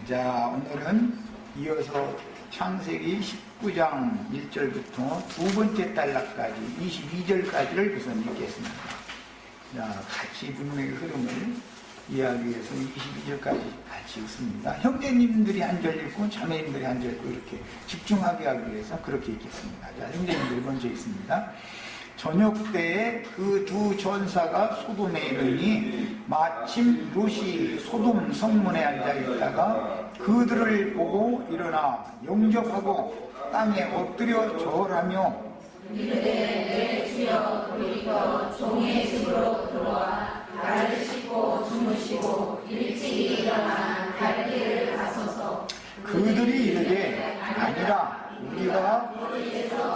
자, 오늘은 이어서 창세기 19장 1절부터 두 번째 단락까지 22절까지를 우선 읽겠습니다. 자, 같이 분명히 흐름을 이해하기 위해서 22절까지 같이 읽습니다. 형제님들이 한 절 읽고 자매님들이 한 절 읽고 이렇게 집중하게 하기 위해서 그렇게 읽겠습니다. 자, 형제님들 먼저 읽습니다. 저녁 때에 그 두 전사가 소돔에 이르니 마침 롯이 소돔 성문에 앉아 있다가 그들을 보고 일어나 영접하고 땅에 엎드려 절하며 이르되 내 주여 우리가 종의 집으로 들어와 발을 씻고 주무시고 일찍이 일어나 갈 길을 가소서. 그들이 이르되 아니라 우리가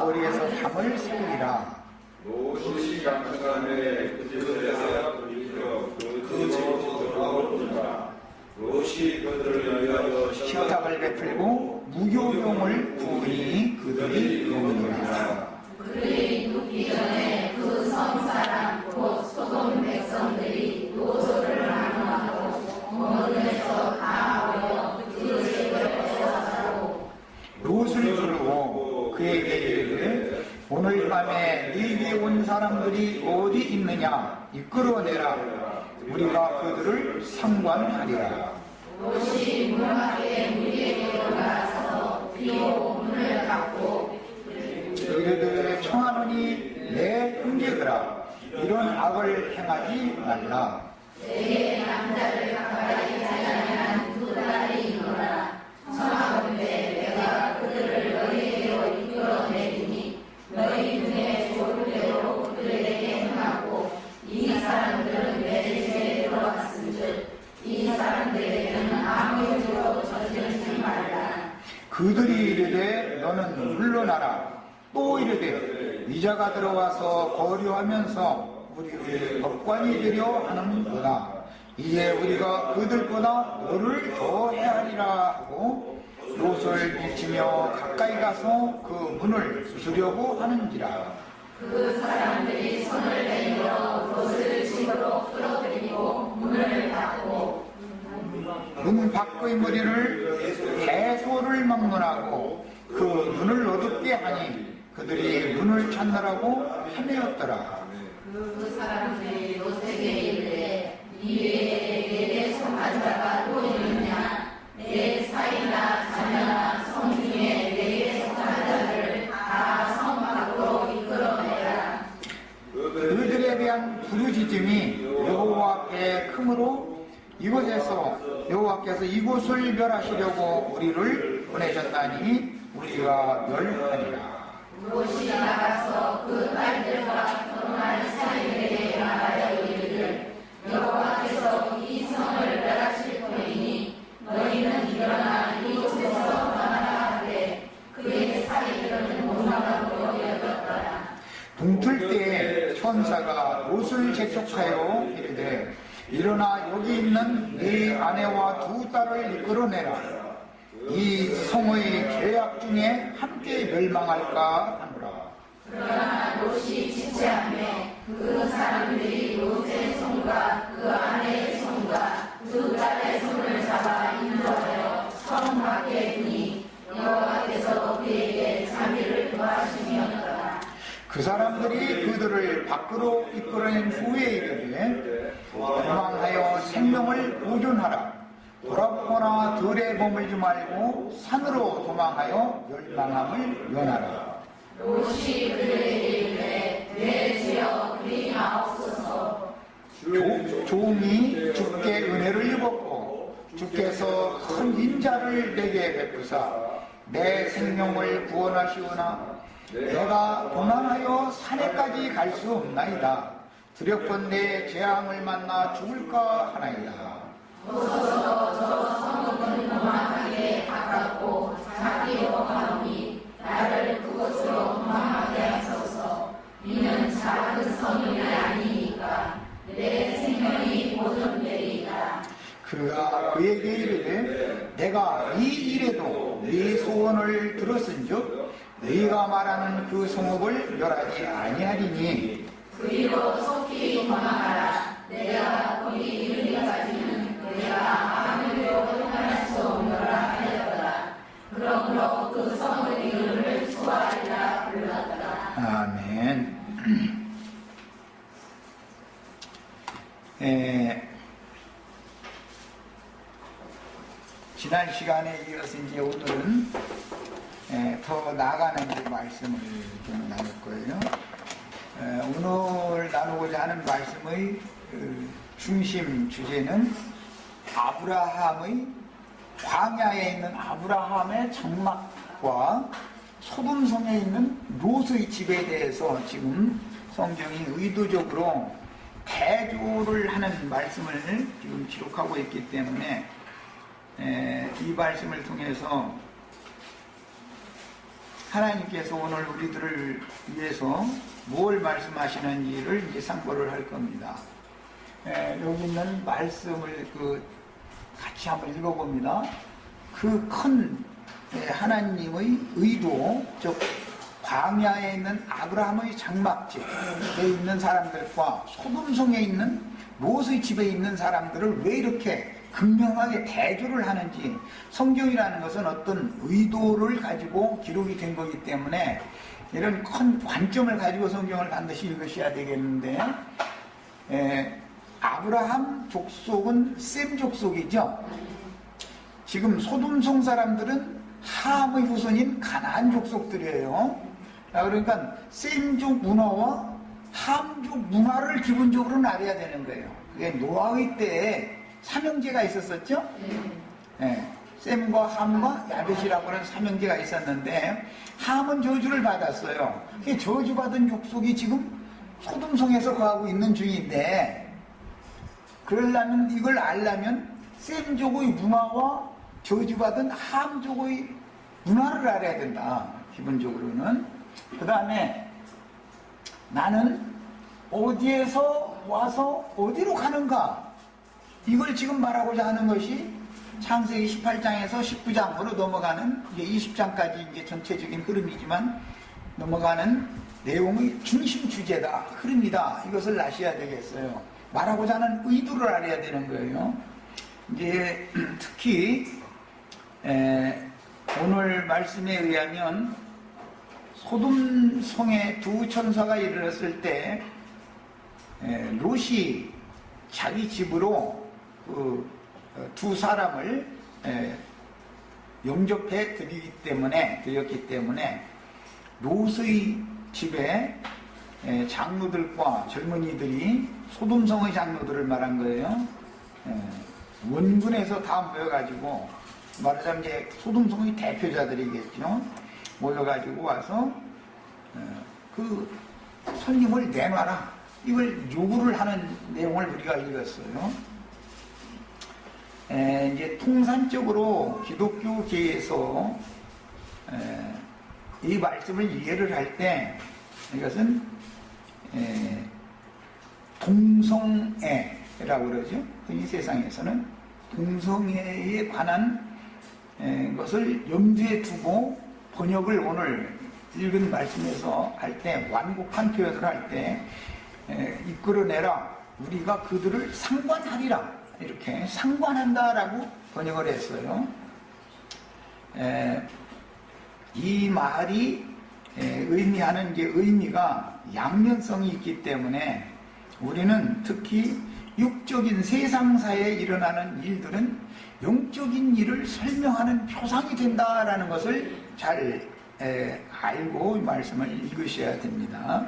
거리에서 담을 세우리라. 롯이 강성함에 그들에서 돌이켜 그 집으로 돌아오니라. 롯이 그들을 위하여 식탁을 베풀고 무교용을 부으니 그들이 먹으니라. 그들이 눕기 전에 그 성 사람 곧 소돔 백성들이 노소를 나누고 모든에서 다 모여 그 집을 빼앗아가고 롯을 부르고 그에게 이르되 오늘 밤에 네게 온 사람들이 어디 있느냐 이끌어내라. 우리가 그들을 상관하리라. 롯이 문 밖에 무리에게로 나가서 비로 문을 닫고 이르되 청하노니 내 형제들아 이런 악을 행하지 말라. 내게 남자를 가까이 하지 아니한 두 딸이 있노라. 청하건대 내가 그들을 너희에게로 이끌어내리니 너희 눈에 좋을 대로 그들에게 행하고 이 사람들은 내 집에 들어갔은즉 이 사람들에게는 아무 일도 저지르지 말라. 그들이 이르되 너는 물러나라. 또 이르되 위자가 들어와서 거류하면서 우리를 법관이 되려 하는구나. 이제 우리가 그들보다 너를 더 헤아리라 하고 롯을 비치며 가까이 가서 그 문을 부수려고 하는지라. 그 사람들이 손을 내밀어 롯을 집으로 끌어들이고 문을 닫고 문 밖의 머리를 해소를 막론하고 그 문을 어둡게 하니 그들이 문을 찾느라고 헤매었더라. 그 사람들이 롯에게 이르되 이 외에 내게 속한 자가 또 있느냐. 내 사이나 자녀나 성 중에 내게 속한 자들을 다 성 밖으로 이끌어내라. 그들에 대한 부르짖음이 여호와 앞에 크므로 이곳에서 여호와께서 이곳을 멸하시려고 우리를 보내셨다니 우리가 멸하리라. 롯이 나가서 그 딸들과 결혼할 사이들에게 말하여 이르되 여호와께서 이 성을 멸하실 터이니 너희는 일어나 이곳에서 떠나라 하되 그의 사이들은 못 나가고 여겼더라. 동틀 때에 천사가 롯을 재촉하여 이르되 일어나 여기 있는 네 아내와 두 딸을 이끌어내라. 이 성의 계약 중에 함께 멸망할까 하노라. 그러나 롯이 지체하매 그 사람들이 롯의 손과 그 아내의 손과 두 딸의 손을 잡아 인도하여 성 밖에 두니 여호와께서 그에게 자비를 더하심이었더라. 그 사람들이 그들을 밖으로 이끌어낸 후에 이르되 도망하여 생명을 보존하라. 돌아보거나 들에 머물지 말고 산으로 도망하여 멸망함을 면하라. 롯이 그들에게 이르되 내 주여 그리 마옵소서. 종이 주께 은혜를 입었고 주께서 큰 인자를 내게 베푸사 내 생명을 구원하시오나 내가 도망하여 산에까지 갈 수 없나이다. 두렵건 내 재앙을 만나 죽을까 하나이다. 도서서 저 성읍은 도망하게 가깝고 자기로 하오니 나를 그곳으로 도망하게 하소서. 이는 작은 성이 아니니까 내 생명이 보존되리이다. 그가 그에게 이르되 내가 이 일에도 네 소원을 들었은즉 네가 말하는 그 성읍을 멸하지 아니하리니 그리로 속히 도망하라. 내가 거기 이르기까지는 내가 아무 일도 행할 수 지난 시간에 이어서 이제 오늘은 더 나아가는 이제 말씀을 좀 나눌 거예요. 오늘 나누고자 하는 말씀의 중심 주제는 아브라함의 광야에 있는 아브라함의 장막과 소돔성에 있는 롯의 집에 대해서 지금 성경이 의도적으로 대조를 하는 말씀을 지금 기록하고 있기 때문에 이 말씀을 통해서 하나님께서 오늘 우리들을 위해서 뭘 말씀하시는지를 이제 상고를 할 겁니다. 여기 있는 말씀을 같이 한번 읽어봅니다. 그 큰 하나님의 의도, 즉 광야에 있는 아브라함의 장막집에 있는 사람들과 소돔성에 있는 롯의 집에 있는 사람들을 왜 이렇게 극명하게 대조를 하는지, 성경이라는 것은 어떤 의도를 가지고 기록이 된 거기 때문에 이런 큰 관점을 가지고 성경을 반드시 읽으셔야 되겠는데, 아브라함 족속은 셈 족속이죠. 지금 소돔성 사람들은 함의 후손인 가나안 족속들이에요. 그러니까 셈족 문화와 함족 문화를 기본적으로는 알아야 되는 거예요. 그게 노아의 때에 삼형제가 있었었죠. 셈과 함과 야벳이라고 하는 삼형제가 있었는데, 함은 저주를 받았어요. 그게 저주받은 족속이 지금 소돔성에서 거하고 있는 중인데, 그러려면, 이걸 알려면 셈족의 문화와 저주받은 함족의 문화를 알아야 된다, 기본적으로는. 그 다음에 나는 어디에서 와서 어디로 가는가, 이걸 지금 말하고자 하는 것이 창세기 18장에서 19장으로 넘어가는, 이제 20장까지 이제 전체적인 흐름이지만 넘어가는 내용의 중심 주제다, 흐름이다. 이것을 아셔야 되겠어요. 말하고자 하는 의도를 알아야 되는 거예요. 이제 특히 오늘 말씀에 의하면 소돔성에 두 천사가 이르렀을 때 롯이 자기 집으로 두 사람을 영접해 드렸기 때문에 롯의 집에 장로들과 젊은이들이, 소돔성의 장로들을 말한 거예요. 원군에서 다 모여가지고, 말하자면 이제 소돔성의 대표자들이겠죠. 모여가지고 와서 그 손님을 내놔라, 이걸 요구를 하는 내용을 우리가 읽었어요. 이제 통산적으로 기독교계에서 이 말씀을 이해를 할 때 이것은 동성애라고 그러죠. 이 세상에서는 동성애에 관한 것을 염두에 두고 번역을 오늘 읽은 말씀에서 할 때, 완곡한 표현을 할 때 이끌어내라, 우리가 그들을 상관하리라, 이렇게 상관한다라고 번역을 했어요. 이 말이 의미하는 게 의미가 양면성이 있기 때문에 우리는 특히 육적인 세상사에 일어나는 일들은 영적인 일을 설명하는 표상이 된다라는 것을 잘 알고 이 말씀을 읽으셔야 됩니다.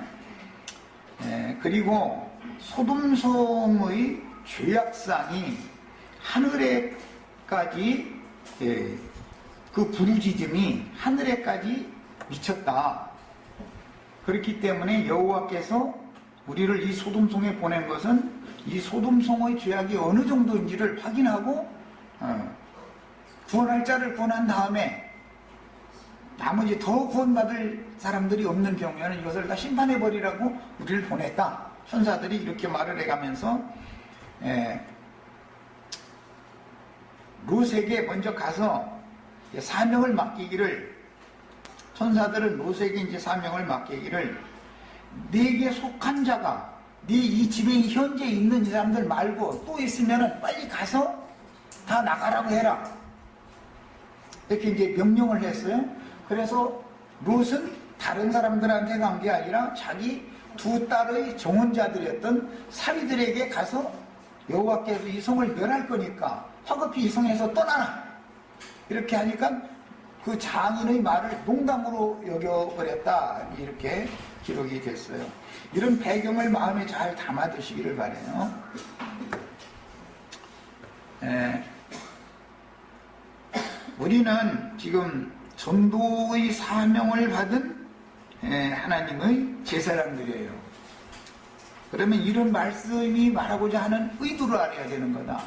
그리고 소돔성의 죄악상이 하늘에까지, 그 부르짖음이 하늘에까지 미쳤다. 그렇기 때문에 여호와께서 우리를 이 소돔성에 보낸 것은 이 소돔성의 죄악이 어느 정도인지를 확인하고 구원할 자를 구원한 다음에 나머지 더 구원받을 사람들이 없는 경우에는 이것을 다 심판해버리라고 우리를 보냈다. 천사들이 이렇게 말을 해가면서 롯에게 먼저 가서 사명을 맡기기를, 천사들은 롯에게 이제 사명을 맡기기를, 네게 속한 자가, 네 이 집에 현재 있는 이 사람들 말고 또 있으면은 빨리 가서 다 나가라고 해라, 이렇게 이제 명령을 했어요. 그래서 롯은 다른 사람들한테 간 게 아니라 자기 두 딸의 정혼자들이었던 사위들에게 가서 여호와께서 이 성을 멸할 거니까 화급히 이 성에서 떠나라, 이렇게 하니까 그 장인의 말을 농담으로 여겨버렸다, 이렇게 기록이 됐어요. 이런 배경을 마음에 잘 담아두시기를 바라요. 우리는 지금 전도의 사명을 받은 하나님의 제사장들이에요. 그러면 이런 말씀이 말하고자 하는 의도를 알아야 되는 거다.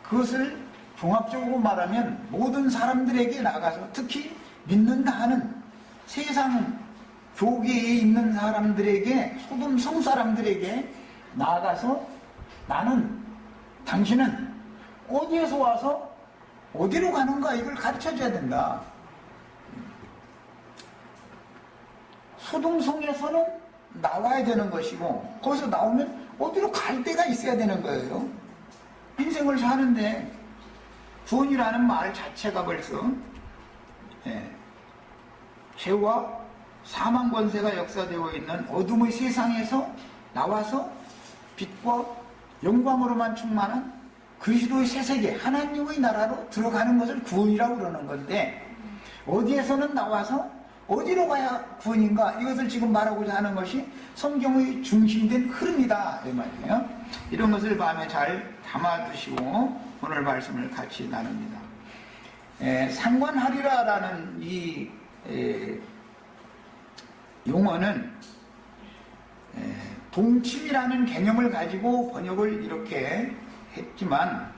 그것을 종합적으로 말하면 모든 사람들에게 나가서, 특히 믿는다 하는 세상 교계에 있는 사람들에게, 소돔 성 사람들에게 나아가서 나는, 당신은 어디에서 와서 어디로 가는가, 이걸 가르쳐줘야 된다. 소돔성에서는 나와야 되는 것이고, 거기서 나오면 어디로 갈 데가 있어야 되는 거예요. 인생을 사는데 구원이라는 말 자체가 벌써 죄와 사망 권세가 역사되어 있는 어둠의 세상에서 나와서 빛과 영광으로만 충만한 그리스도의 새 세계, 하나님의 나라로 들어가는 것을 구원이라고 그러는 건데, 어디에서는 나와서 어디로 가야 구원인가, 이것을 지금 말하고자 하는 것이 성경의 중심된 흐름이다, 이 말이에요. 이런 것을 마음에 잘 담아두시고 오늘 말씀을 같이 나눕니다. 상관하리라라는 이 용어는 동침이라는 개념을 가지고 번역을 이렇게 했지만,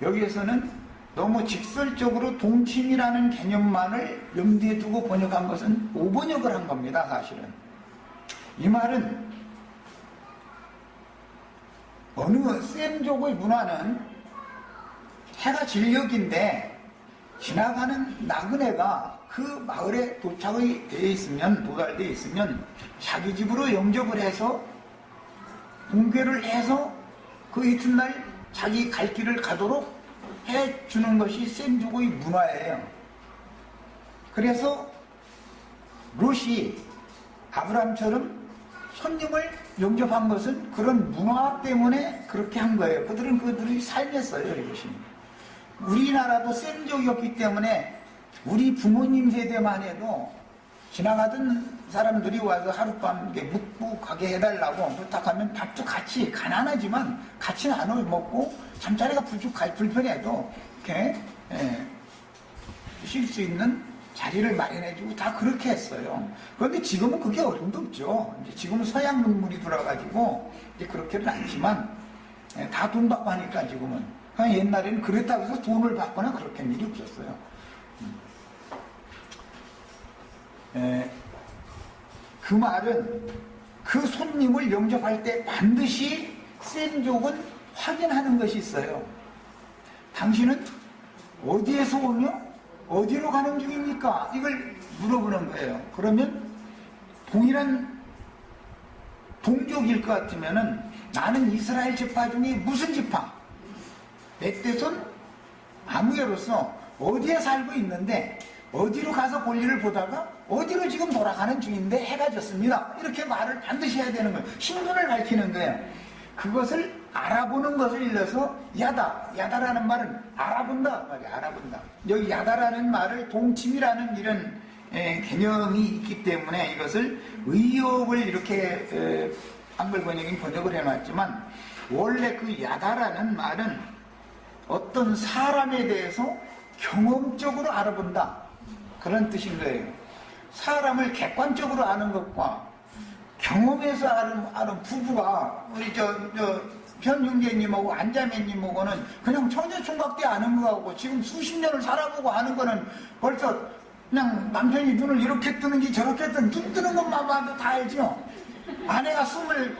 여기에서는 너무 직설적으로 동침이라는 개념만을 염두에 두고 번역한 것은 오번역을 한 겁니다. 사실은 이 말은 어느 셈족의 문화는 해가 진력인데 지나가는 나그네가 그 마을에 도착이 되어 있으면, 도달되어 있으면 자기 집으로 영접을 해서 공개를 해서 그 이튿날 자기 갈 길을 가도록 해주는 것이 셈족의 문화예요. 그래서 롯이 아브람처럼 손님을 영접한 것은 그런 문화 때문에 그렇게 한 거예요. 그들의 삶이었어요, 이것이. 우리나라도 셈족이었기 때문에 우리 부모님 세대만 해도 지나가던 사람들이 와서 하룻밤 묵고 가게 해달라고 부탁하면 밥도 같이, 가난하지만 같이 나눠 먹고 잠자리가 불편해도 이렇게 쉴 수 있는 자리를 마련해주고 다 그렇게 했어요. 그런데 지금은 그게 어려움도 없죠. 이제 지금은 서양 문물이 들어가지고 이제 그렇게는 않지만 다 돈 받고 하니까 지금은. 그냥 옛날에는 그랬다고 해서 돈을 받거나 그렇게 한 일이 없었어요. 그 말은 그 손님을 영접할 때 반드시 셈족은 확인하는 것이 있어요. 당신은 어디에서 오며 어디로 가는 중입니까? 이걸 물어보는 거예요. 그러면 동일한 동족일 것 같으면은, 나는 이스라엘 지파 중에 무슨 지파? 벳댓은 아무예로서 어디에 살고 있는데 어디로 가서 볼일을 보다가 어디로 지금 돌아가는 중인데 해가 졌습니다. 이렇게 말을 반드시 해야 되는 거예요. 신분을 밝히는 거예요. 그것을 알아보는 것을 일러서 야다라는 말은 알아본다 말이에요. 알아본다. 여기 야다라는 말을 동침이라는 이런 개념이 있기 때문에 이것을 의역을 이렇게 한글 번역인 번역을 해놨지만, 원래 그 야다라는 말은 어떤 사람에 대해서 경험적으로 알아본다, 그런 뜻인 거예요. 사람을 객관적으로 아는 것과 경험에서 아는 부부가, 우리 현 형제님하고 안자매님하고는 그냥 청계총각 때 아는 거하고 지금 수십 년을 살아보고 아는 거는 벌써 그냥 남편이 눈을 이렇게 뜨는지 저렇게 뜨는지 눈 뜨는 것만 봐도 다 알죠. 아내가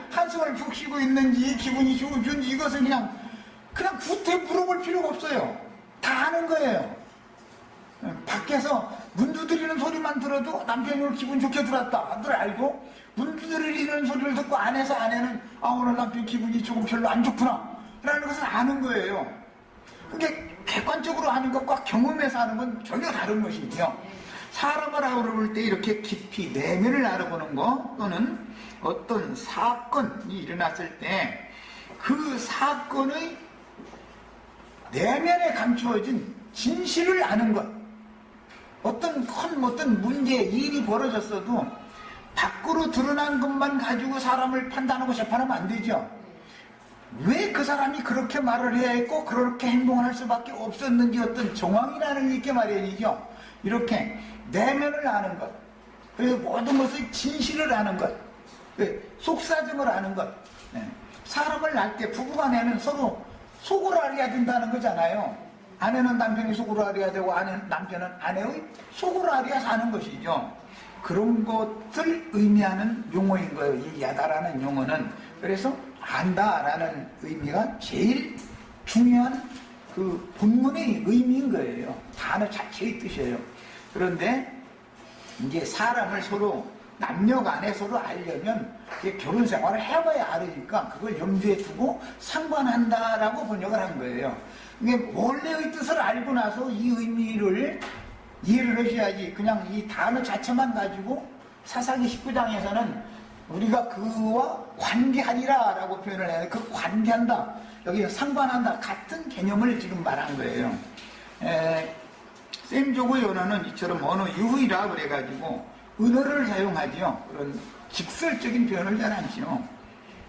한숨을 푹 쉬고 있는지 기분이 좋은지 이것은 그냥 구태 물어볼 필요가 없어요. 다 아는 거예요. 밖에서 문 두드리는 소리만 들어도 남편이 오늘 기분 좋게 들었다 늘 알고, 문 두드리는 소리를 듣고 아내는 오늘 남편 기분이 조금 별로 안 좋구나 라는 것을 아는 거예요. 그게 객관적으로 아는 것과 경험에서 아는 건 전혀 다른 것이죠. 사람을 알아볼 때 이렇게 깊이 내면을 알아보는 거, 또는 어떤 사건이 일어났을 때 그 사건의 내면에 감추어진 진실을 아는 것. 어떤 문제, 일이 벌어졌어도 밖으로 드러난 것만 가지고 사람을 판단하고 재판하면 안 되죠. 왜 그 사람이 그렇게 말을 해야 했고 그렇게 행동을 할 수밖에 없었는지 어떤 정황이라는 게 있게 마련이죠. 이렇게 내면을 아는 것, 그리고 모든 것의 진실을 아는 것, 속사정을 아는 것. 사람을 낳을 때 부부간에는 서로 속을 알아야 된다는 거잖아요. 아내는 남편이 속을 알아야 되고 남편은 아내의 속을 알아야 사는 것이죠. 그런 것을 의미하는 용어인 거예요. 이 야다라는 용어는. 그래서 안다라는 의미가 제일 중요한 그 본문의 의미인 거예요. 단어 자체의 뜻이에요. 그런데 이제 사람을 서로 남녀 간에 서로 알려면 결혼 생활을 해봐야 알으니까 그걸 염두에 두고 상관한다라고 번역을 한 거예요. 이게 원래의 뜻을 알고 나서 이 의미를 이해를 하셔야지 그냥 이 단어 자체만 가지고 사사기 19장에서는 우리가 그와 관계하리라 라고 표현을 해요. 그 관계한다, 여기 상관한다 같은 개념을 지금 말한 거예요. 셈조고의 언어는 이처럼 언어 유희라 그래가지고 은어를 사용하죠. 그런 직설적인 표현을 잘 않죠.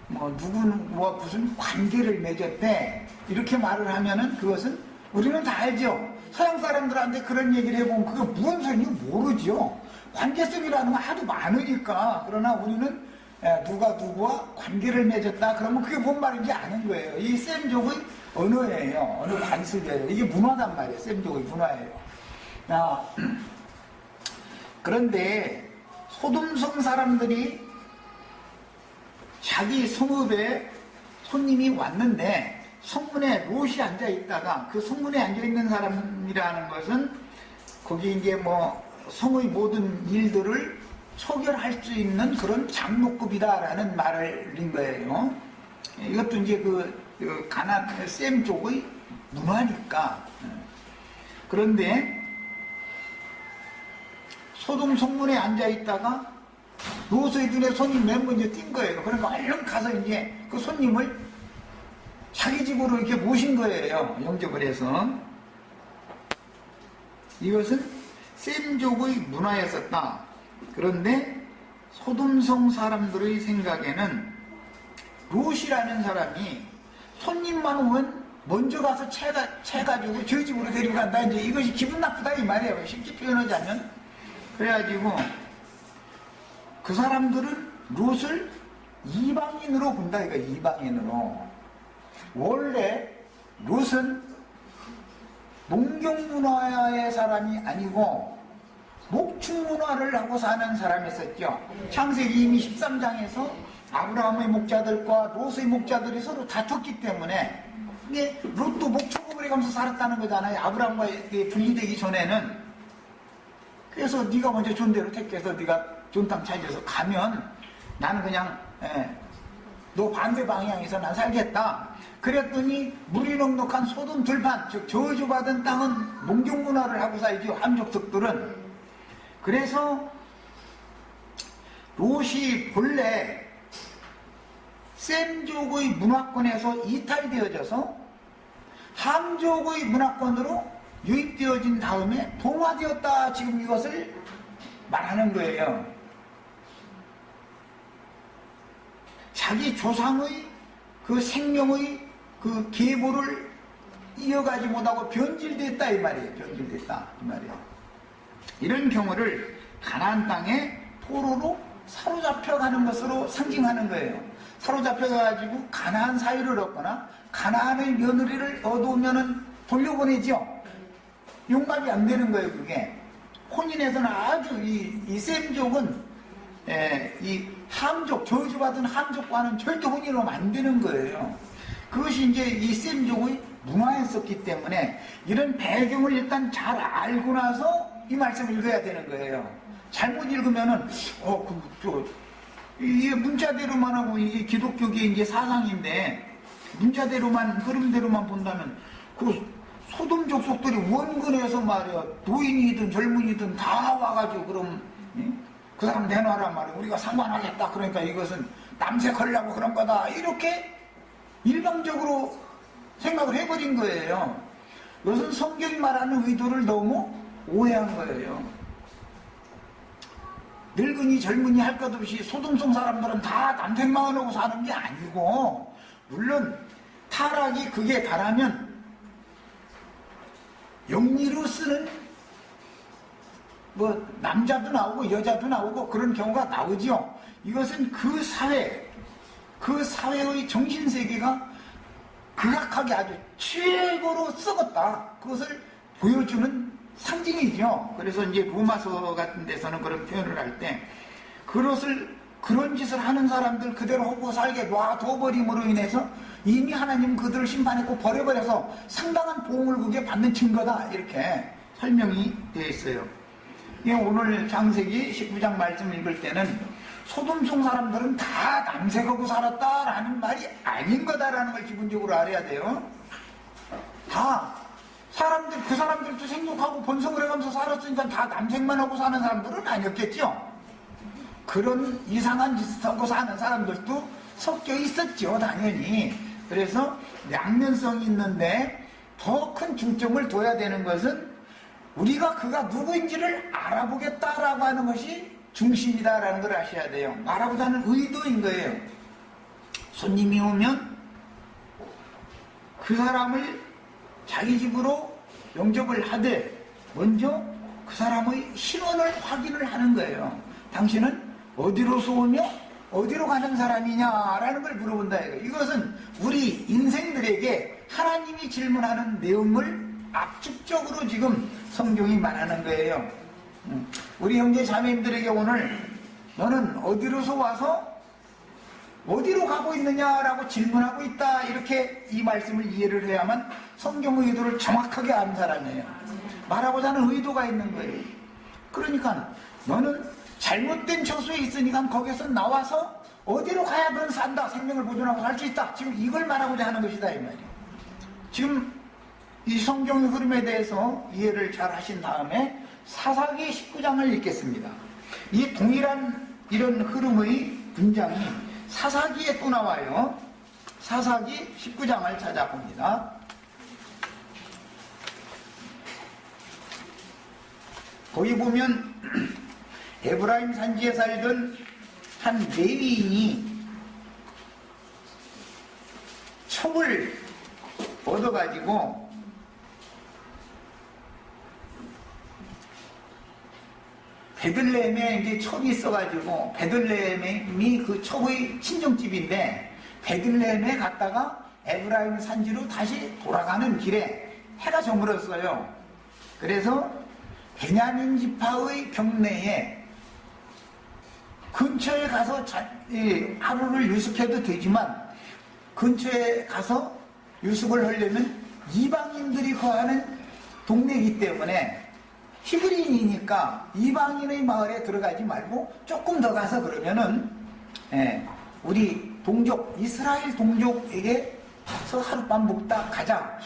누구와 무슨 관계를 맺었대 이렇게 말을 하면은 그것은 우리는 다 알죠. 서양 사람들한테 그런 얘기를 해보면 그게 무슨 소리인지 모르죠. 관계성이라는 건 하도 많으니까. 그러나 우리는 누가 누구와 관계를 맺었다 그러면 그게 뭔 말인지 아는 거예요. 이 셈족의 언어예요. 언어 관습이에요. 이게 문화단 말이에요. 셈족의 문화예요. 그런데 소돔성 사람들이 자기 성읍에 손님이 왔는데 성문에 롯이 앉아 있다가 그 성문에 앉아 있는 사람이라는 것은 거기 이제 성의 모든 일들을 처결할 수 있는 그런 장로급이다라는 말을 린 거예요. 이것도 이제 그 가나안 셈 쪽의 문화니까. 그런데 소돔 성문에 앉아 있다가 롯의 눈에 손님 맨 먼저 띈 거예요. 그러니까 얼른 가서 이제 그 손님을 자기 집으로 이렇게 모신 거예요. 영접을 해서. 이것은 셈족의 문화였었다. 그런데 소돔성 사람들의 생각에는 롯이라는 사람이 손님만 오면 먼저 가서 채가지고 저희 집으로 데려간다. 이제 이것이 기분 나쁘다 이 말이에요. 쉽게 표현하자면. 그래가지고 그 사람들은 롯을 이방인으로 본다. 이거 이방인으로. 원래 롯은 농경문화의 사람이 아니고 목축문화를 하고 사는 사람이었죠. 창세기 이미 13장에서 아브라함의 목자들과 롯의 목자들이 서로 다퉜기 때문에 이게 롯도 목축업을 해가면서 살았다는 거잖아요. 아브라함과 분리되기 전에는. 그래서 네가 먼저 좋은 데로 택해서 네가 좋은 땅 찾아서 가면 나는 그냥 너 반대 방향에서 난 살겠다. 그랬더니 물이 넉넉한 소돔 들판, 즉 저주받은 땅은 농경문화를 하고 살죠. 함족族들은. 그래서 롯이 본래 셈족의 문화권에서 이탈되어져서 함족의 문화권으로 유입되어진 다음에 동화되었다. 지금 이것을 말하는 거예요. 자기 조상의 그 생명의 그 계보를 이어가지 못하고 변질됐다 이 말이에요. 변질됐다 이 말이에요. 이런 경우를 가나안 땅에 포로로 사로잡혀가는 것으로 상징하는 거예요. 사로잡혀가지고 가나안 사유를 얻거나 가나안의 며느리를 얻으면은 돌려보내죠. 용납이 안 되는 거예요. 그게 혼인에서는 아주 이 셈족은 이 함족, 저주받은 함족과는 절대 혼인하면 안 되는 거예요. 그것이 이제 이 셈족의 문화였었기 때문에 이런 배경을 일단 잘 알고 나서 이 말씀을 읽어야 되는 거예요. 잘못 읽으면은 이게 문자대로만 하고 이게 기독교계 이제 사상인데 문자대로만 흐름대로만 본다면 그 소돔 족속들이 원근에서 말이야 노인이든 젊은이든 다 와가지고 그럼 그 사람 내놔라 말이야 우리가 상관하겠다. 그러니까 이것은 남색하려고 그런 거다 이렇게 일방적으로 생각을 해버린 거예요. 이것은 성경이 말하는 의도를 너무 오해한 거예요. 늙은이 젊은이 할 것 없이 소동성 사람들은 다 남색만 하고 사는 게 아니고, 물론 타락이 극에 달하면 영리로 쓰는 뭐 남자도 나오고 여자도 나오고 그런 경우가 나오죠. 이것은 그 사회의 정신세계가 극악하게 아주 최고로 썩었다, 그것을 보여주는 상징이죠. 그래서 이제 로마서 같은 데서는 그런 표현을 할 때 그런 짓을 하는 사람들 그대로 하고 살게 놔둬버림으로 인해서 이미 하나님은 그들을 심판했고 버려버려서 상당한 보응을 그게 받는 증거다, 이렇게 설명이 되어 있어요. 오늘 창세기 19장 말씀 읽을 때는 소돔성 사람들은 다 남색하고 살았다라는 말이 아닌 거다라는 걸 기본적으로 알아야 돼요. 다 그 사람들도 생육하고 번성을 해가면서 살았으니까 다 남색만 하고 사는 사람들은 아니었겠죠. 그런 이상한 짓을 하고 사는 사람들도 섞여 있었죠, 당연히. 그래서 양면성이 있는데 더 큰 중점을 둬야 되는 것은 우리가 그가 누구인지를 알아보겠다라고 하는 것이 중심이다라는 걸 아셔야 돼요. 말하고자 하는 의도인 거예요. 손님이 오면 그 사람을 자기 집으로 영접을 하되 먼저 그 사람의 신원을 확인을 하는 거예요. 당신은 어디로서 오며 어디로 가는 사람이냐라는 걸 물어본다. 이것은 우리 인생들에게 하나님이 질문하는 내용을 압축적으로 지금 성경이 말하는 거예요. 우리 형제 자매님들에게 오늘 너는 어디로서 와서 어디로 가고 있느냐라고 질문하고 있다, 이렇게 이 말씀을 이해를 해야만 성경의 의도를 정확하게 아는 사람이에요. 말하고자 하는 의도가 있는 거예요. 그러니까 너는 잘못된 처소에 있으니까 거기서 나와서 어디로 가야든 산다, 생명을 보존하고 살 수 있다, 지금 이걸 말하고자 하는 것이다, 이 말이에요. 지금 이 성경의 흐름에 대해서 이해를 잘 하신 다음에 사사기 19장을 읽겠습니다. 이 동일한 이런 흐름의 문장이 사사기에 또 나와요. 사사기 19장을 찾아봅니다. 거기 보면 에브라임 산지에 살던 한 레위인이 첩을 얻어가지고 베들레헴에 이제 첩이 있어가지고, 베들레헴이 그 첩의 친정집인데 베들레헴에 갔다가 에브라임 산지로 다시 돌아가는 길에 해가 저물었어요. 그래서 베냐민 지파의 경내에 근처에 가서 하루를 유숙해도 되지만 근처에 가서 유숙을 하려면 이방인들이 거하는 동네이기 때문에 히브리인이니까 이방인의 마을에 들어가지 말고 조금 더 가서 그러면은 우리 동족, 이스라엘 동족에게서 하룻밤 묵다 가자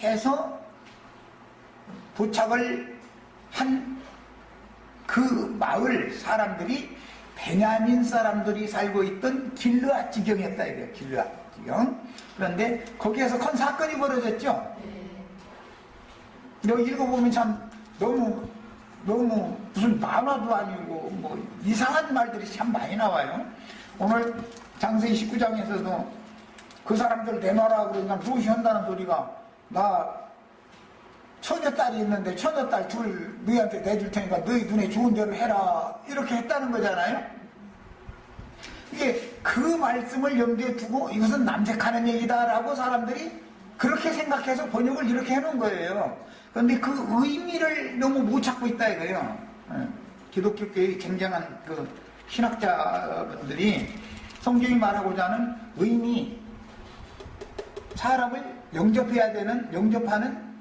해서 도착을 한 그 마을 사람들이 베냐민 사람들이 살고 있던 길르앗 지경이었다, 이거예요. 길르앗 지경. 그런데 거기에서 큰 사건이 벌어졌죠. 여기 읽어보면 참 너무 무슨 만화도 아니고 뭐 이상한 말들이 참 많이 나와요. 오늘 창세기 19장에서도 그 사람들 내놔라 그러니까 무엇이 한다는 소리가, 나 처녀딸이 있는데 처녀딸 둘 너희한테 내줄 테니까 너희 눈에 좋은 대로 해라, 이렇게 했다는 거잖아요. 이게 그 말씀을 염두에 두고 이것은 남색하는 얘기다라고 사람들이 그렇게 생각해서 번역을 이렇게 해놓은 거예요. 그런데 그 의미를 너무 못 찾고 있다 이거예요. 기독교계의 굉장한 그 신학자분들이 성경이 말하고자 하는 의미, 사람을 영접하는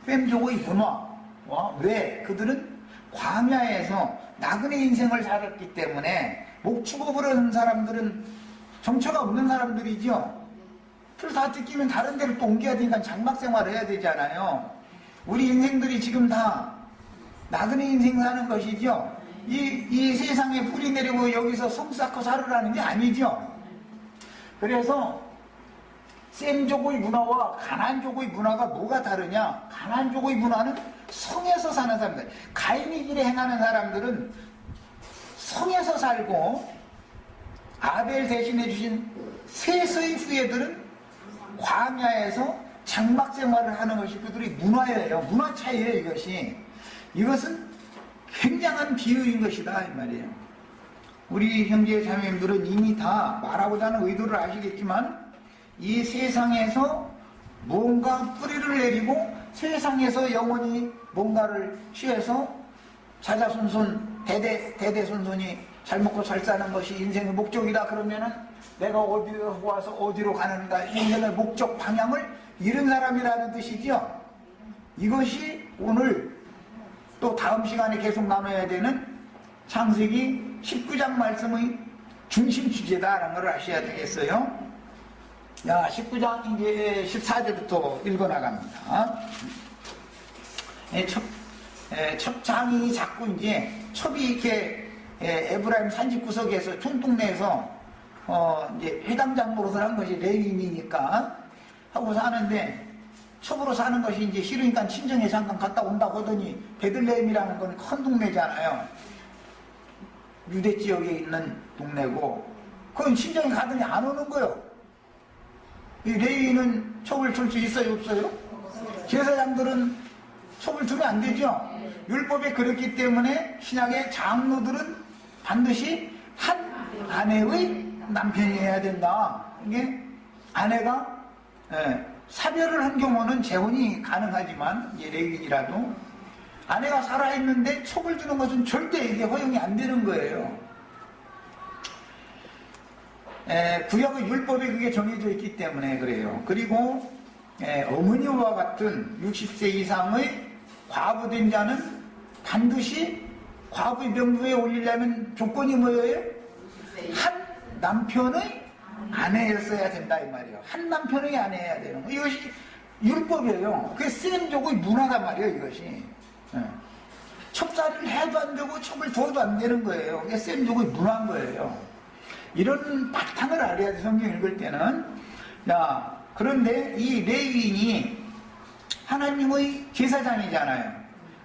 뱀족의 문화와 왜 그들은 광야에서 나그네 인생을 살았기 때문에 목축업을 하는 사람들은 정처가 없는 사람들이죠. 풀 다 뜯기면 다른 데로 또 옮겨야 되니까 장막 생활을 해야 되잖아요. 우리 인생들이 지금 다 나그네 인생 사는 것이죠. 이 세상에 뿌리 내리고 여기서 성 쌓고 살으라는 게 아니죠. 그래서 셈족의 문화와 가나안족의 문화가 뭐가 다르냐? 가나안족의 문화는 성에서 사는 사람들, 가인의 길에 행하는 사람들은 성에서 살고, 아벨 대신해 주신 셋의 후예들은 광야에서 장막 생활을 하는 것이 그들의 문화예요. 문화 차이예요, 이것이. 이것은 굉장한 비유인 것이다, 이 말이에요. 우리 형제 자매님들은 이미 다 말하고자 하는 의도를 아시겠지만, 이 세상에서 뭔가 뿌리를 내리고 세상에서 영원히 뭔가를 취해서 자자손손 대대손손이 잘 먹고 잘 사는 것이 인생의 목적이다. 그러면은 내가 어디로 와서 어디로 가는가, 인생의 목적 방향을 잃은 사람이라는 뜻이죠. 이것이 오늘 또 다음 시간에 계속 나눠야 되는 창세기 19장 말씀의 중심 주제다라는 걸 아셔야 되겠어요. 19장 이제 14절부터 읽어나갑니다. 첩 장이 자꾸 이제 첩이 이렇게 에브라임 산지 구석에서 촌동네에서 이제 회당장로로 한 것이 레위인이니까 하고 사는데, 첩으로 사는 것이 이제 싫으니까 친정에 잠깐 갔다 온다고 하더니, 베들레헴이라는 건 큰 동네잖아요. 유대 지역에 있는 동네고, 그건 친정에 가더니 안 오는 거예요. 이 레위인은 첩을 줄 수 있어요, 없어요? 제사장들은 첩을 주면 안 되죠. 율법에 그렇기 때문에 신약의 장로들은 반드시 한 아내의 남편이어야 된다. 이게 아내가 사별을 한 경우는 재혼이 가능하지만, 레위인이라도 아내가 살아있는데 첩을 주는 것은 절대 이게 허용이 안 되는 거예요. 구약의 율법에 그게 정해져 있기 때문에 그래요. 그리고 어머니와 같은 60세 이상의 과부된 자는 반드시 과부의 명부에 올리려면 조건이 뭐예요? 한 남편의 아내였어야 된다, 이 말이에요. 한 남편의 아내여야 되는 거. 이것이 율법이에요. 그게 셈족의 문화단 말이에요, 이것이. 첩살이를 해도 안 되고 첩을 줘도 안 되는 거예요. 그게 셈족의 문화인 거예요. 이런 바탕을 알아야 돼, 성경 읽을 때는. 그런데 이 레위인이 하나님의 제사장이잖아요.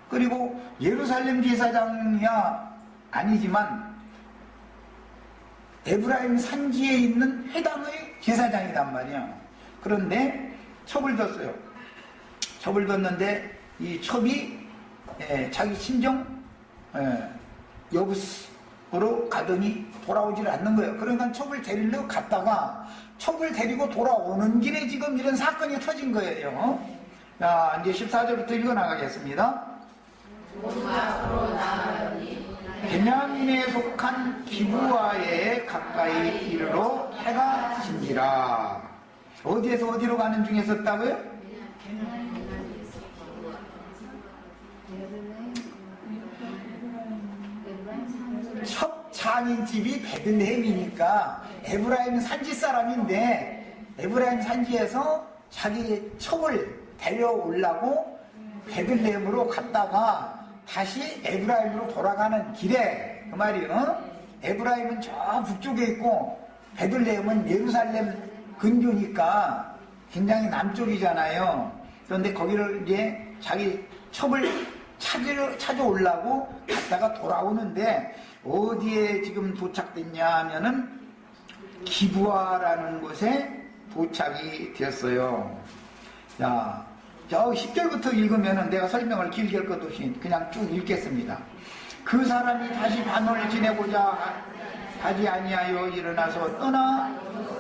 그리고 예루살렘 제사장이야 아니지만 에브라임 산지에 있는 회당의 제사장이란 말이야. 그런데 첩을 뒀어요. 첩을 뒀는데 이 첩이 자기 친정 여부스로 가더니 돌아오질 않는 거예요. 그러니까 첩을 데리러 갔다가 첩을 데리고 돌아오는 길에 지금 이런 사건이 터진 거예요. 자, 이제 14절부터 읽어나가겠습니다. 베냐민에 속한 기브아에 가까이 이르러 해가 진지라. 어디에서 어디로 가는 중에 있었다고요? 첫 장인집이 베들레헴이니까 에브라임 산지 사람인데, 에브라임 산지에서 자기 첩을 데려오려고 베들레헴으로 갔다가 다시 에브라임으로 돌아가는 길에, 그 말이요. 에브라임은 저 북쪽에 있고 베들레헴은 예루살렘 근교니까 굉장히 남쪽이잖아요. 그런데 거기를 이제 자기 첩을 찾아오려고 갔다가 돌아오는데, 어디에 지금 도착됐냐 하면은 기브아라는 곳에 도착이 되었어요. 자, 저 10절부터 읽으면은 내가 설명을 길게 할 것 없이 그냥 쭉 읽겠습니다. 그 사람이 다시 반을 지내고자 하지 아니하여 일어나서 떠나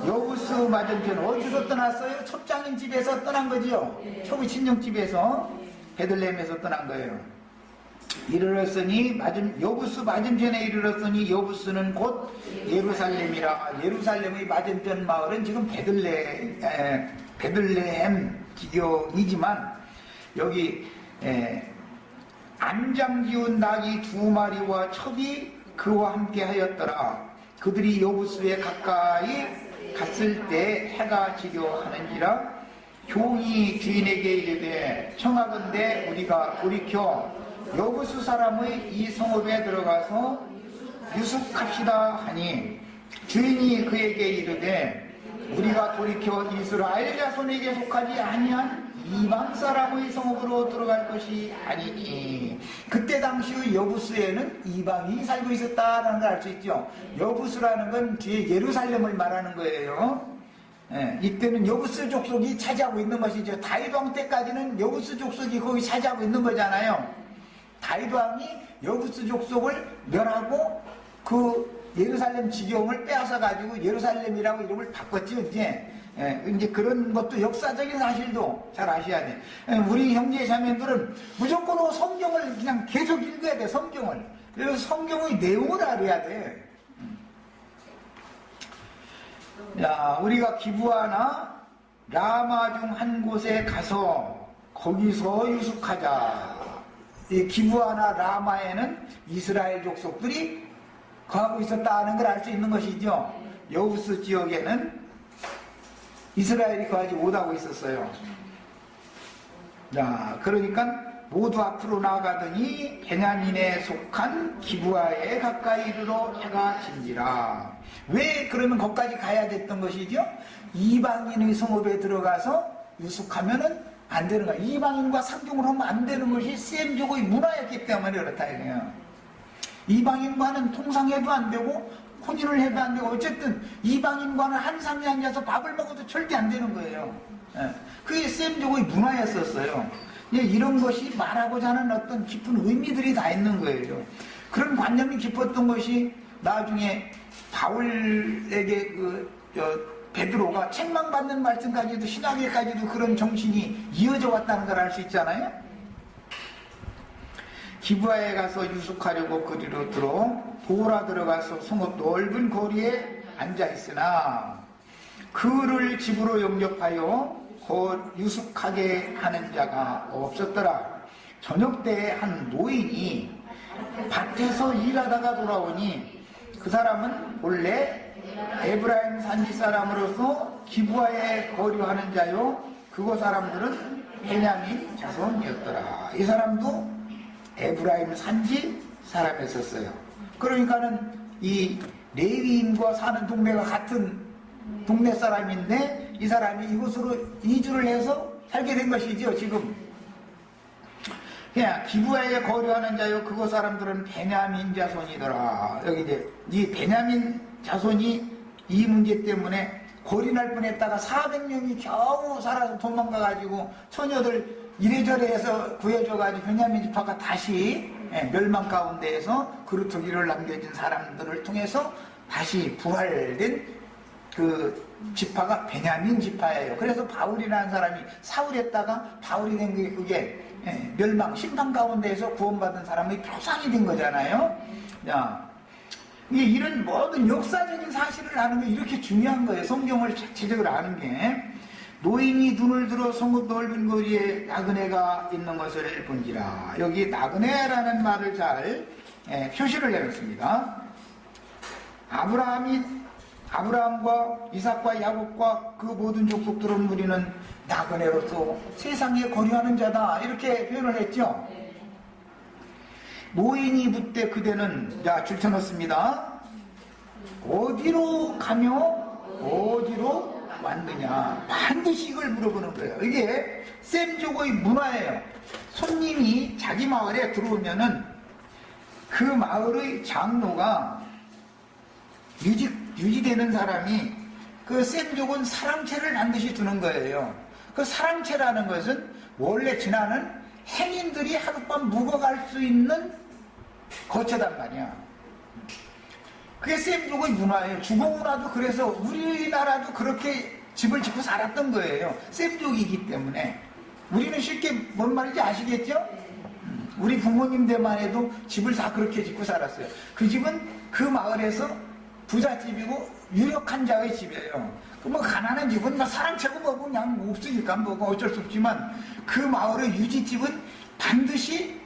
여부스 맞은편. 어디서 떠났어요? 첩장인 집에서 떠난 거지요. 첩의 친정집에서, 베들레헴에서 떠난 거예요. 이르렀으니 여부스 맞은편에 이르렀으니, 여부스는 곧 예루살렘이라. 예루살렘의 맞은편 마을은 지금 베들레헴 지경이지만, 여기 안장 지운 낙이 2마리와 첩이 그와 함께 하였더라. 그들이 여부스에 가까이 갔을 때 해가 지려 하는지라. 종이 주인에게 이르되 청하건대 우리가 돌이켜 여부스 사람의 이 성읍에 들어가서 유숙합시다 하니, 주인이 그에게 이르되 우리가 돌이켜 이스라엘 자손에게 속하지 아니한 이방 사람의 성읍으로 들어갈 것이 아니니. 그때 당시의 여부스에는 이방이 살고 있었다라는 걸 알 수 있죠. 여부스라는 건 뒤에 예루살렘을 말하는 거예요. 예, 이때는 여부스 족속이 차지하고 있는 것이죠. 다윗 왕 때까지는 여부스 족속이 거기 차지하고 있는 거잖아요. 다윗 왕이 여부스 족속을 멸하고 그 예루살렘 지경을 빼앗아 가지고 예루살렘이라고 이름을 바꿨죠. 이제 그런 것도 역사적인 사실도 잘 아셔야 돼. 우리 형제 자매들은 무조건 성경을 그냥 계속 읽어야 돼. 성경을. 그래서 성경의 내용을 알아야 돼. 자, 우리가 기브아나 라마 중 한 곳에 가서 거기서 유숙하자. 이 기브아나 라마에는 이스라엘 족속들이 거하고 있었다는 걸 알 수 있는 것이죠. 여부스 지역에는 이스라엘이 거하지 못하고 있었어요. 자, 그러니까 모두 앞으로 나아가더니 베냐민에 속한 기브아에 가까이 이르러 해가 진지라. 왜 그러면 거기까지 가야 됐던 것이죠? 이방인의 성읍에 들어가서 유숙하면은 안 되는 거야. 이방인과 상종을 하면 안 되는 것이 셈족의 문화였기 때문에 그렇다 이거예요. 이방인과는 통상해도 안 되고 혼인을 해도 안 되고 어쨌든 이방인과는 한 상에 앉아서 밥을 먹어도 절대 안 되는 거예요. 그게 셈족의 문화였었어요. 이런 것이 말하고자 하는 어떤 깊은 의미들이 다 있는 거예요. 그런 관념이 깊었던 것이 나중에 바울에게 베드로가 책망받는 말씀까지도 신학에까지도 그런 정신이 이어져 왔다는 걸 알 수 있잖아요. 기브아에 가서 유숙하려고 그리로 들어 돌아 들어가서 성읍 넓은 거리에 앉아있으나 그를 집으로 영접하여 곧 유숙하게 하는 자가 없었더라. 저녁 때에 한 노인이 밭에서 일하다가 돌아오니 그 사람은 원래 에브라임 산지 사람으로서 기브아에 거류하는 자요 그곳 사람들은 베냐민 자손이었더라. 이 사람도 에브라임 산지 사람이었어요. 그러니까는 이 레위인과 사는 동네가 같은 동네 사람인데 이 사람이 이곳으로 이주를 해서 살게 된 것이죠. 지금 그냥 기브아에 거류하는 자요 그곳 사람들은 베냐민 자손이더라. 여기 이제 이 베냐민 자손이 이 문제 때문에 고린할 뻔했다가 400명이 겨우 살아서 도망가가지고 처녀들 이래저래 해서 구해줘가지고 베냐민 지파가 다시 멸망 가운데에서 그루터기를 남겨진 사람들을 통해서 다시 부활된 그 지파가 베냐민 지파예요. 그래서 바울이라는 사람이 사울했다가 바울이 된 게 그게 멸망 심판 가운데에서 구원받은 사람의 표상이 된 거잖아요. 자, 이런 모든 역사적인 사실을 아는 게 이렇게 중요한 거예요. 성경을 자체적으로 아는 게. 노인이 눈을 들어 성읍 넓은 거리에 나그네가 있는 것을 본지라. 여기 나그네라는 말을 잘 표시를 해놓습니다. 아브라함과 이삭과 야곱과 그 모든 족속들은 우리는 나그네로서 세상에 거류하는 자다 이렇게 표현을 했죠. 노인이 묻되 그대는 자 줄쳐놓습니다. 어디로 가며 어디로 왔느냐 반드시 이걸 물어보는 거예요. 이게 셈족의 문화예요. 손님이 자기 마을에 들어오면은 그 마을의 장로가 유지되는 사람이 그 셈족은 사랑채를 반드시 주는 거예요. 그 사랑채라는 것은 원래 지나는 행인들이 하룻밤 묵어갈 수 있는 거처단 말이야. 그게 셈족의 문화예요. 주거 문화도 그래서 우리나라도 그렇게 집을 짓고 살았던 거예요. 셈족이기 때문에. 우리는 쉽게 뭔 말인지 아시겠죠? 우리 부모님들만 해도 집을 다 그렇게 짓고 살았어요. 그 집은 그 마을에서 부잣집이고 유력한 자의 집이에요. 뭐 가난한 집은 뭐 사랑채고 뭐 그냥 없으니까 뭐 어쩔 수 없지만 그 마을의 유지집은 반드시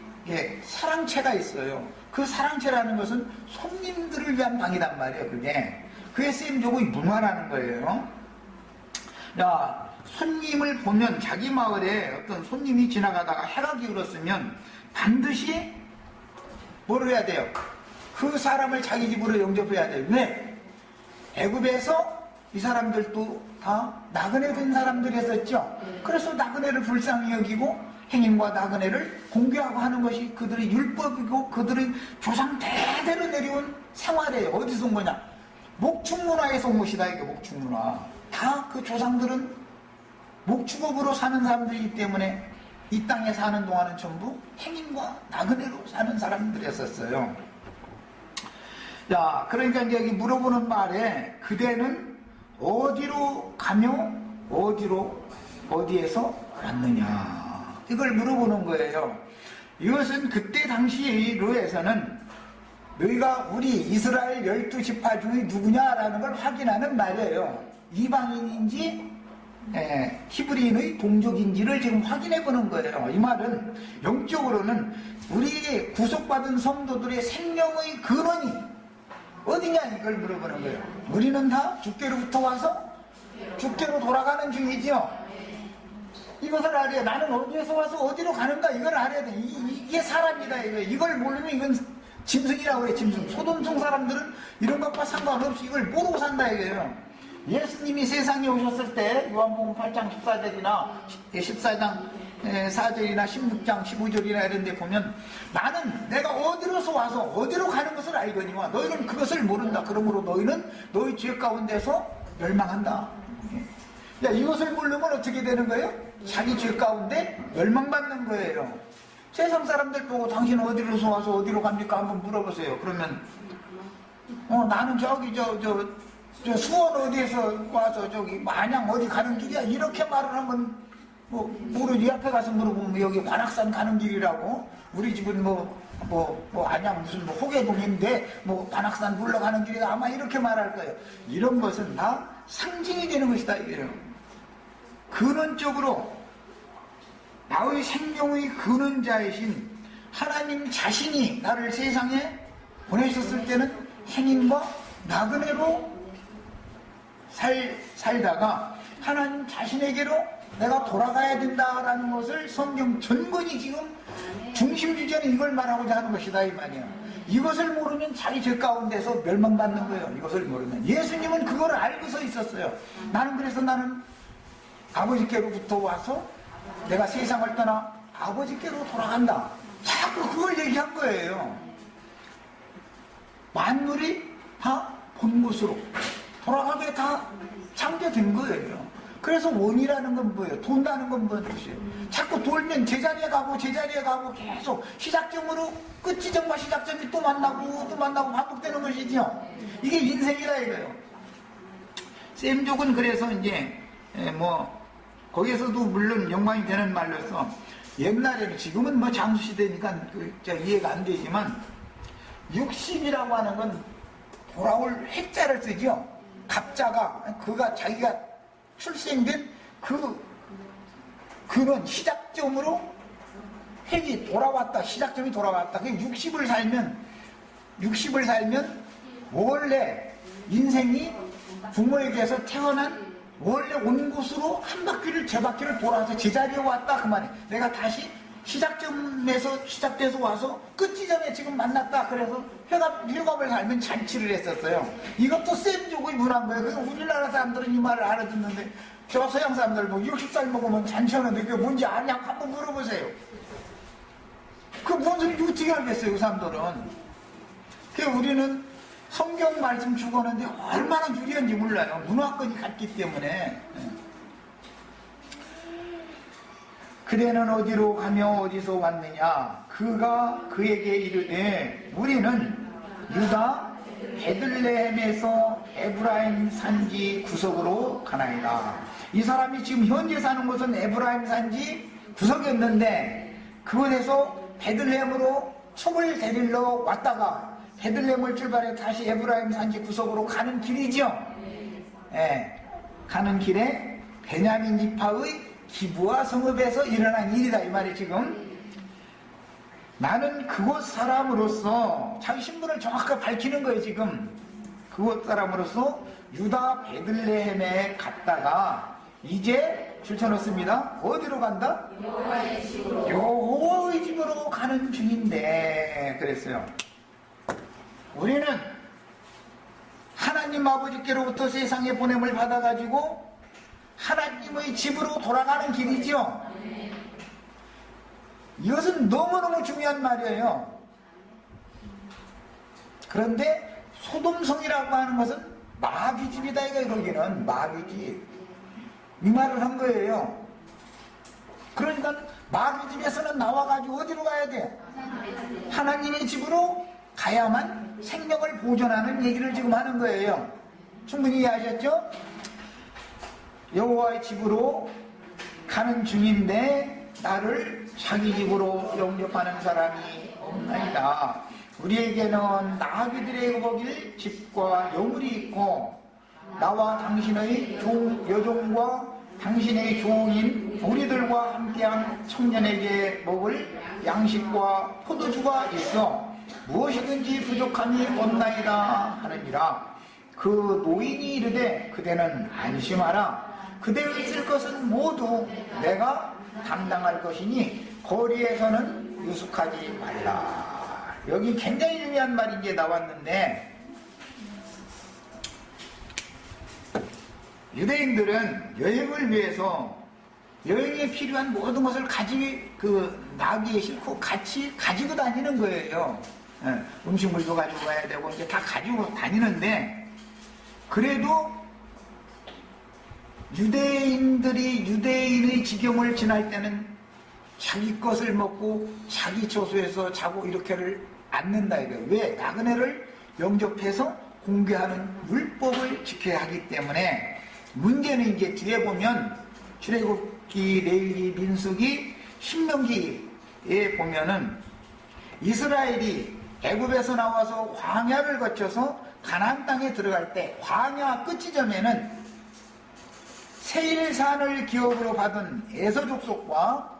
사랑채가 있어요. 그 사랑채라는 것은 손님들을 위한 방이란 말이에요. 그게 셈족의 문화라는 거예요. 야, 손님을 보면 자기 마을에 어떤 손님이 지나가다가 해가 기울었으면 반드시 뭘 해야 돼요? 그 사람을 자기 집으로 영접해야 돼요. 왜? 애굽에서 이 사람들도 다 나그네 된 사람들이었었죠. 그래서 나그네를 불쌍히 여기고 행인과 나그네를 공개하고 하는 것이 그들의 율법이고 그들의 조상 대대로 내려온 생활이에요. 어디서 온 거냐? 목축문화에서 온 것이다. 이게 목축문화. 다 그 조상들은 목축업으로 사는 사람들이기 때문에 이 땅에 사는 동안은 전부 행인과 나그네로 사는 사람들이었었어요. 자, 그러니까 이제 여기 물어보는 말에 그대는 어디로 가며 어디에서 왔느냐 이걸 물어보는 거예요. 이것은 그때 당시로에서는 너희가 우리 이스라엘 12지파 중에 누구냐라는 걸 확인하는 말이에요. 이방인인지 히브리인의 동족인지를 지금 확인해 보는 거예요. 이 말은 영적으로는 우리에게 구속받은 성도들의 생명의 근원이 어디냐 이걸 물어보는 거예요. 우리는 다 주께로부터 와서 주께로 돌아가는 중이지요. 이것을 알아야 돼. 나는 어디에서 와서 어디로 가는가 이걸 알아야 돼. 이게 사람이다. 이걸 모르면 이건 짐승이라고 그래. 짐승. 소돔성 사람들은 이런 것과 상관없이 이걸 모르고 산다 이거예요. 예수님이 세상에 오셨을 때 요한복음 8장 14절이나 14장 4절이나 16장 15절이나 이런 데 보면 나는 내가 어디로서 와서 어디로 가는 것을 알거니와 너희는 그것을 모른다. 그러므로 너희는 너희 죄 가운데서 멸망한다. 야, 이것을 모르면 어떻게 되는 거예요? 자기 죄 가운데 멸망받는 거예요. 세상 사람들 보고 당신은 어디로서 와서 어디로 갑니까? 한번 물어보세요. 그러면 나는 저기 저 수원 어디에서 와서 저기 안양 어디 가는 길이야 이렇게 말을 하면 모르지. 앞에 가서 물어보면 여기 관악산 가는 길이라고. 우리 집은 안양 무슨 호계동인데 관악산 물러가는 길이다 아마 이렇게 말할 거예요. 이런 것은 다 상징이 되는 것이다 이거예요. 근원적으로 나의 생명의 근원자이신 하나님 자신이 나를 세상에 보내셨을 때는 행인과 나그네로 살다가 하나님 자신에게로 내가 돌아가야 된다라는 것을 성경 전권이 지금 중심주제는 이걸 말하고자 하는 것이다 이 말이야. 이것을 모르면 자기 죄 가운데서 멸망받는 거예요. 이것을 모르면. 예수님은 그걸 알고서 있었어요. 나는 아버지께로부터 와서 내가 세상을 떠나 아버지께로 돌아간다. 자꾸 그걸 얘기한 거예요. 만물이 다 본 곳으로 돌아가게 다 창조된 거예요. 그래서 원이라는 건 뭐예요? 돈다는 건 뭔 뜻이에요? 자꾸 돌면 제자리에 가고 계속 시작점으로 끝지점과 시작점이 또 만나고 반복되는 것이죠. 이게 인생이라 이거예요. 셈족은 그래서 이제 거기에서도 물론 영광이 되는 말로서 옛날에는 지금은 장수시대니까 이해가 안 되지만 60이라고 하는 건 돌아올 획자를 쓰죠. 갑자가 자기가 출생된 그런 시작점으로 획이 돌아왔다. 시작점이 돌아왔다. 60을 살면 원래 인생이 부모에게서 태어난 원래 온 곳으로 한 바퀴를 제 바퀴를 돌아서 제자리에 왔다 그 말이에요. 내가 다시 시작점에서 시작돼서 와서 끝지점에 지금 만났다. 그래서 회갑을 살면 잔치를 했었어요. 이것도 셈족의 문화인 거예요. 그래서 우리나라 사람들은 이 말을 알아듣는데 저 서양 사람들 60살 먹으면 잔치하는데 그게 뭔지 아냐고 한번 물어보세요. 그 뭔 소리인지 어떻게 알겠어요, 그 사람들은. 그래서 우리는 성경 말씀 주고하는데 얼마나 유리한지 몰라요. 문화권이 같기 때문에. 그대는 어디로 가며 어디서 왔느냐? 그가 그에게 이르되 우리는 유다 베들레헴에서 에브라임 산지 구석으로 가나이다. 이 사람이 지금 현재 사는 곳은 에브라임 산지 구석이었는데 그곳에서 베들레헴으로 촉을 데리러 왔다가 베들레헴을 출발해 다시 에브라임 산지 구석으로 가는 길이죠. 가는 길에 베냐민 지파의 기브와 성읍에서 일어난 일이다 이 말이 지금. 나는 그곳 사람으로서 자기 신분을 정확하게 밝히는 거예요 지금. 그곳 사람으로서 유다 베들레헴에 갔다가 이제 줄쳐놓습니다. 어디로 간다? 여호와의 집으로 가는 중인데 그랬어요. 우리는 하나님 아버지께로부터 세상에 보냄을 받아가지고 하나님의 집으로 돌아가는 길이죠. 이것은 너무너무 중요한 말이에요. 그런데 소돔성이라고 하는 것은 마귀집이다. 이거기는 마귀집 이 말을 한 거예요. 그러니까 마귀집에서는 나와가지고 어디로 가야 돼? 하나님의 집으로 가야만 생명을 보존하는 얘기를 지금 하는 거예요. 충분히 이해하셨죠? 여호와의 집으로 가는 중인데 나를 자기 집으로 영접하는 사람이 없나이다. 우리에게는 나귀들의 거길 집과 여물이 있고 나와 당신의 여종과 당신의 종인 우리들과 함께한 청년에게 먹을 양식과 포도주가 있어 무엇이든지 부족함이 없나이다 하느니라. 그 노인이 이르되 그대는 안심하라. 그대의 쓸 것은 모두 내가 담당할 것이니 거리에서는 유숙하지 말라. 여기 굉장히 중요한 말인 게 나왔는데, 유대인들은 여행을 위해서 여행에 필요한 모든 것을 나귀에 싣고 같이 가지고 다니는 거예요. 음식물도 가지고 가야 되고 이제 다 가지고 다니는데, 그래도 유대인들이 유대인의 지경을 지날 때는 자기 것을 먹고 자기 처소에서 자고 이렇게를 않는다 이거예요. 왜? 나그네를 영접해서 공개하는 율법을 지켜야 하기 때문에. 문제는 이제 뒤에 보면 출애굽기, 레위기, 민수기, 신명기에 보면은 이스라엘이 애굽에서 나와서 광야를 거쳐서 가나안 땅에 들어갈 때 광야 끝지점에는 세일산을 기업으로 받은 에서 족속과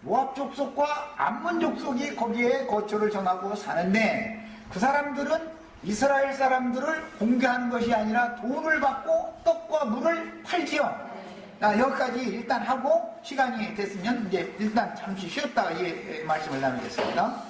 모압 족속과 암몬 족속이 거기에 거처를 정하고 사는데, 그 사람들은 이스라엘 사람들을 공개하는 것이 아니라 돈을 받고 떡과 물을 팔지요. 여기까지 일단 하고 시간이 됐으면 이제 일단 잠시 쉬었다가 이 말씀을 나누겠습니다.